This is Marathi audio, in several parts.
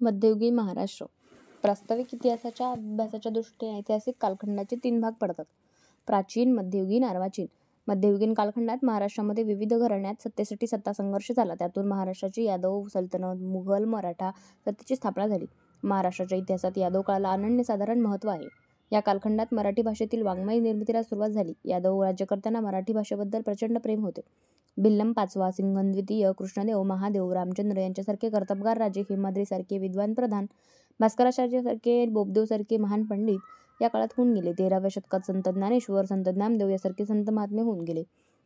मध्ययुगीन महाराष्ट्र. प्रास्ताविक इतिहासाच्या अभ्यासाच्या दृष्टीने ऐतिहासिक कालखंडाचे 3 भाग पडतात. प्राचीन, मध्ययुगीन, अर्वाचीन. मध्ययुगीन कालखंडात महाराष्ट्रामध्ये विविध घराण्यात सत्तेसाठी सत्तासंघर्ष झाला. त्यातून महाराष्ट्राची यादव सल्तनत, मुघल, मराठा सत्तेची स्थापना झाली. महाराष्ट्राच्या इतिहासात यादव काळाला अनन्यसाधारण महत्त्व आहे. या कालखंडात मराठी भाषेतील वाङ्मय निर्मितीला सुरुवात झाली. यादव राज्यकर्त्यांना मराठी भाषेबद्दल प्रचंड प्रेम होते. भिल्लम पाचवा, सिंघन द्वितीय, कृष्णदेव, महादेव, रामचंद्र यांच्यासारखे कर्तबगार राजे, हेमाद्रीसारखे विद्वान प्रधान, भास्कराचार्यसारखे, बोबदेवसारखे महान पंडित या काळात होऊन गेले. 13व्या शतकात संत ज्ञानेश्वर, संत ज्ञानदेव यासारखे संत महात्मे होऊन गेले.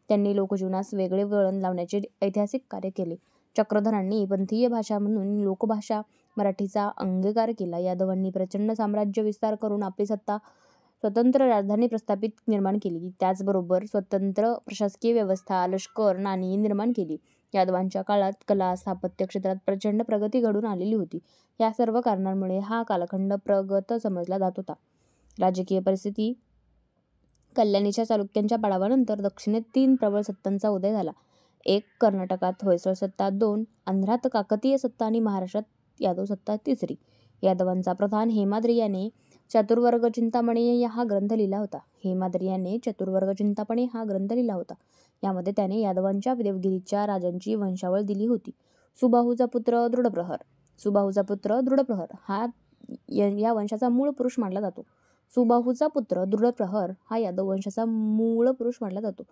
त्यांनी लोकजीवनास वेगळे वळण लावण्याचे ऐतिहासिक कार्य केले. चक्रधरांनी पंथीय भाषा म्हणून लोकभाषा मराठीचा अंगीकार केला. यादवांनी प्रचंड साम्राज्य विस्तार करून आपली स्वतंत्र राजधानी प्रस्थापित निर्माण केली. त्याचबरोबर स्वतंत्र प्रशासकीय व्यवस्था, लष्कर, नाणी निर्माण केली. यादवांच्या काळात कला, स्थापत्य क्षेत्रात प्रचंड प्रगती घडून आलेली होती. या सर्व कारणांमुळे हा कालखंड प्रगत समजला जात होता. राजकीय परिस्थिती. कल्याणीच्या चालुक्यांच्या पाडावानंतर दक्षिणेत 3 प्रबळ सत्तांचा उदय झाला. 1. कर्नाटकात होयसळ सत्ता, 2. आंध्रात काकतीय सत्ता आणि महाराष्ट्रात यादव सत्ता तिसरी. यादवांचा प्रधान हेमाद्री याने चतुर्वर्ग चिंतामणी हा ग्रंथ लिहिला होता. हेमाद्री याने चतुर्वर्ग चिंतामणी हा ग्रंथ लिहिला होता. यामध्ये त्याने यादवांच्या देवगिरीच्या राजांची वंशावळ दिली होती. सुबाहूचा पुत्र दृढप्रहर. सुबाहूचा पुत्र दृढप्रहर हा या वंशाचा मूळ पुरुष मानला जातो. सुबाहूचा पुत्र दृढप्रहर हा यादव वंशाचा मूळ पुरुष मानला जातो.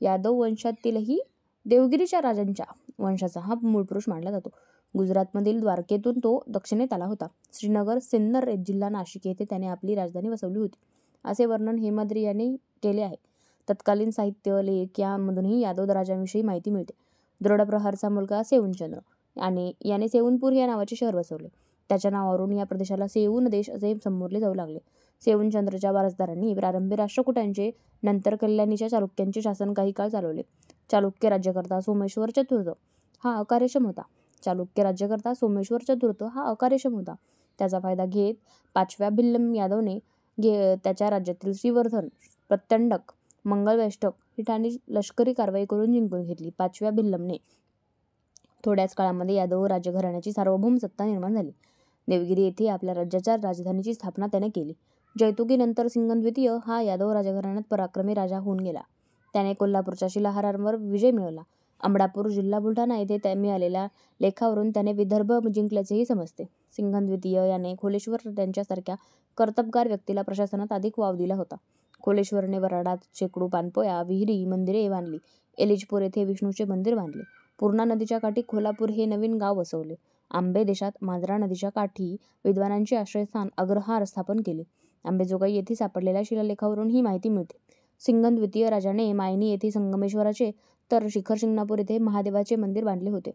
यादव वंशातीलही देवगिरीच्या राजांच्या वंशाचा हा मूळ पुरुष मानला जातो. गुजरातमधील द्वारकेतून तो दक्षिणेत आला होता. श्रीनगर, सिन्नर, जिल्हा नाशिक येथे त्याने आपली राजधानी वसवली होती, असे वर्णन हेमाद्री याने केले आहे. तत्कालीन साहित्य, लेख यामधूनही यादव राजांविषयी माहिती मिळते. दृढप्रहरचा मुलगा सेऊणचंद्र याने सेऊणपूर या नावाचे शहर वसवले. त्याच्या नावावरून या प्रदेशाला सेऊण देश असे संबोधले जाऊ लागले. सेऊणचंद्रच्या वारसदारांनी प्रारंभी राष्ट्रकूटांचे, नंतर कल्याणीच्या चालुक्यांचे शासन काही काळ चालवले. चालुक्य राज्यकर्ता सोमेश्वर चतुर्थ हा अकार्यक्षम होता. चालुक्य राज्यकर्ता सोमेश्वर चतुर्थ हा अकार्यक्षम होता. त्याचा फायदा घेत 5व्या भिल्लम यादवने त्याच्या राज्यातील श्रीवर्धन, प्रत्यंडक, मंगळवेष्टक ही ठाणी लष्करी कारवाई करून जिंकून घेतली. 5व्या भिल्लमने थोड्याच काळामध्ये यादव राजघराण्याची सार्वभौम सत्ता निर्माण झाली. देवगिरी येथे आपल्या राज्याच्या राजधानीची स्थापना त्याने केली. जैतुकीनंतर सिंघन द्वितीय हा यादव राजघराण्यात पराक्रमी राजा होऊन गेला. त्याने कोल्हापूरच्या शिलाहारांवर विजय मिळवला. अमडापूर, जिल्हा बुलढाणा येथे मिळालेल्या लेखावरून त्याने विदर्भ जिंकल्याचेही समजते. सिंघन द्वितीय याने खोलेश्वर यांच्यासारख्या कर्तबगार व्यक्तीला प्रशासनात अधिक वाव दिला होता. खोलेश्वरने वराडात शेकडो पाणपोया, विहिरी, मंदिरे बांधली. एलिचपूर येथे विष्णूचे मंदिर बांधले. पूर्णा नदीच्या काठी कोल्हापूर हे नवीन गाव वसवले. आंबे देशात मांजरा नदीच्या काठी विद्वानांचे आश्रयस्थान अग्रहार स्थापन केले. आंबेजोगाई येथे सापडलेल्या शिलालेखावरून ही माहिती मिळते. सिंघन द्वितीय राजाने मायनी येथे संगमेश्वराचे तर शिखर शिंगणापूर येथे महादेवाचे मंदिर बांधले होते.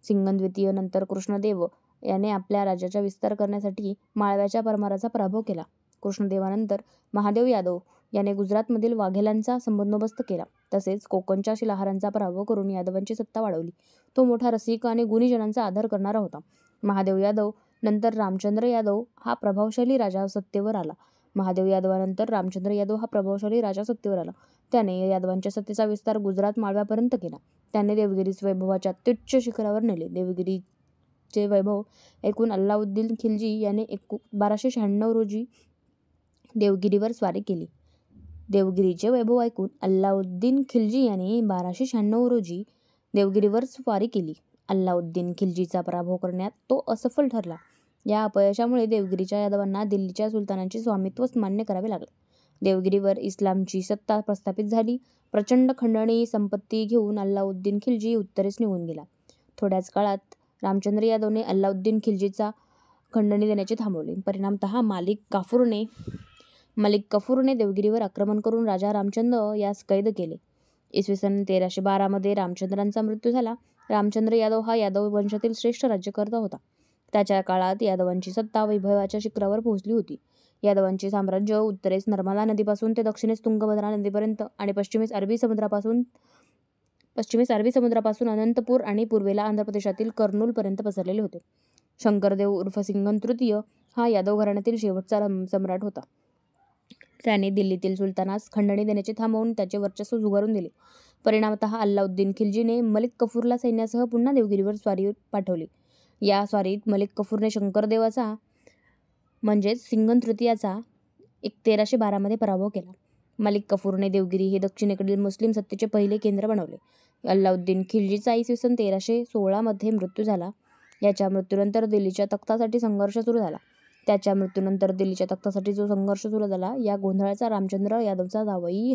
सिंघन द्वितीय नंतर कृष्णदेव याने आपल्या राज्याचा विस्तार करण्यासाठी माळव्याच्या परमाराचा पराभव केला. कृष्णदेवानंतर महादेव यादव याने गुजरातमधील वाघेलांचा बंदोबस्त केला. तसेच कोकणच्या शिलाहारांचा पराभव करून यादवांची सत्ता वाढवली. तो मोठा रसिक आणि गुणीजनांचा आदर करणारा होता. महादेव यादव नंतर रामचंद्र यादव हा प्रभावशाली राजा सत्तेवर आला. महादेव यादवानंतर रामचंद्र यादव हा प्रभावशाली राजा सत्तेवर आला. त्याने यादवांच्या सत्तेचा विस्तार गुजरात माळव्यापर्यंत केला. त्याने देवगिरीस वैभवाच्या अत्युच्च शिखरावर नेले. देवगिरीचे वैभव ऐकून अल्लाउद्दीन खिलजी याने 1296 रोजी देवगिरीवर स्वारी केली. देवगिरीचे वैभव ऐकून अल्लाउद्दीन खिलजी याने 1296 रोजी देवगिरीवर स्वारी केली. अल्लाउद्दीन खिलजीचा पराभव करण्यात तो असफल ठरला. या अपयशामुळे देवगिरीच्या यादवांना दिल्लीच्या सुलतानांचे स्वामित्व मान्य करावे लागले. देवगिरीवर इस्लामची सत्ता प्रस्थापित झाली. प्रचंड खंडणी संपत्ती घेऊन अल्लाउद्दीन खिलजी उत्तरेस निघून गेला. थोड्याच काळात रामचंद्र यादवने अल्लाउद्दीन खिलजीचा खंडणी देण्याचे थांबवले. परिणामतः मलिक कफूरने देवगिरीवर आक्रमण करून राजा रामचंद्र यास कैद केले. इसवी सन 1312 मध्ये रामचंद्रांचा मृत्यू झाला. रामचंद्र यादव हा यादव वंशातील श्रेष्ठ राज्यकर्ता होता. त्याच्या काळात यादवांची सत्ता वैभवाच्या शिखरावर पोहोचली होती. यादवांचे साम्राज्य उत्तरेस नर्मदा नदीपासून ते दक्षिणेस तुंगभद्रा नदीपर्यंत आणि पश्चिमेस अरबी समुद्रापासून अनंतपूर आणि पूर्वेला आंध्र प्रदेशातील कर्नूलपर्यंत पसरलेले होते. शंकरदेव उर्फ सिंघन तृतीय हा यादव घराण्यातील शेवटचा सम्राट होता. त्याने दिल्लीतील सुलतानास खंडणी देण्याचे थांबवून त्याचे वर्चस्व झुगारून दिले. परिणामतः अल्लाउद्दीन खिलजीने मलिक कफूरला सैन्यासह पुन्हा देवगिरीवर स्वारी पाठवली. या स्वारीत मलिक कफूरने शंकरदेवाचा म्हणजेच सिंघन तृतीयाचा 1312 पराभव केला. मलिक कफूरने देवगिरी हे दक्षिणेकडील मुस्लिम सत्तेचे पहिले केंद्र बनवले. अल्लाउद्दीन खिल्जीचा इसवी सन 1316 मृत्यू झाला. याच्या मृत्यूनंतर दिल्लीच्या तख्तासाठी संघर्ष सुरू झाला. त्याच्या मृत्यूनंतर दिल्लीच्या तख्तासाठी जो संघर्ष सुरू झाला, या गोंधळाचा रामचंद्र यादवचा जावई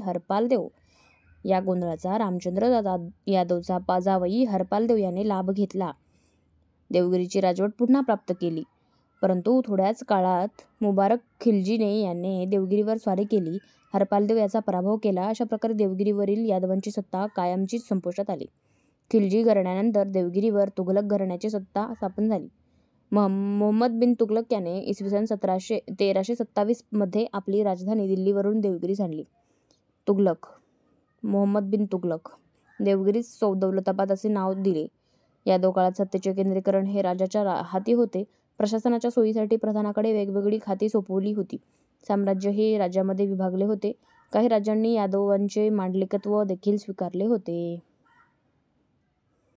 हरपाल देव याने लाभ घेतला. देवगिरीची राजवट पुन्हा प्राप्त केली. परंतु थोड्याच काळात मुबारक खिलजीने याने देवगिरीवर स्वारी केली. हरपालदेव याचा पराभव केला. अशा प्रकारे देवगिरीवरील यादवांची सत्ता कायमचीच संपुष्टात आली. खिलजी घराण्यानंतर देवगिरीवर तुघलक घराण्याची सत्ता स्थापन झाली. मोहम्मद बिन तुघलक याने इसवी सन 1327 आपली राजधानी दिल्लीवरून दिल्लीस आणली. मोहम्मद बिन तुघलक देवगिरीस दौलताबाद असे नाव दिले. यादव काळात सत्तेचे केंद्रीकरण हे राजाच्या हाती होते. प्रशासनाच्या सोयीसाठी प्रधानाकडे वेगवेगळी खाती सोपवली होती. साम्राज्य हे राज्यामध्ये विभागले होते. काही राज्यांनी यादवांचे मांडलिकत्व देखील स्वीकारले होते.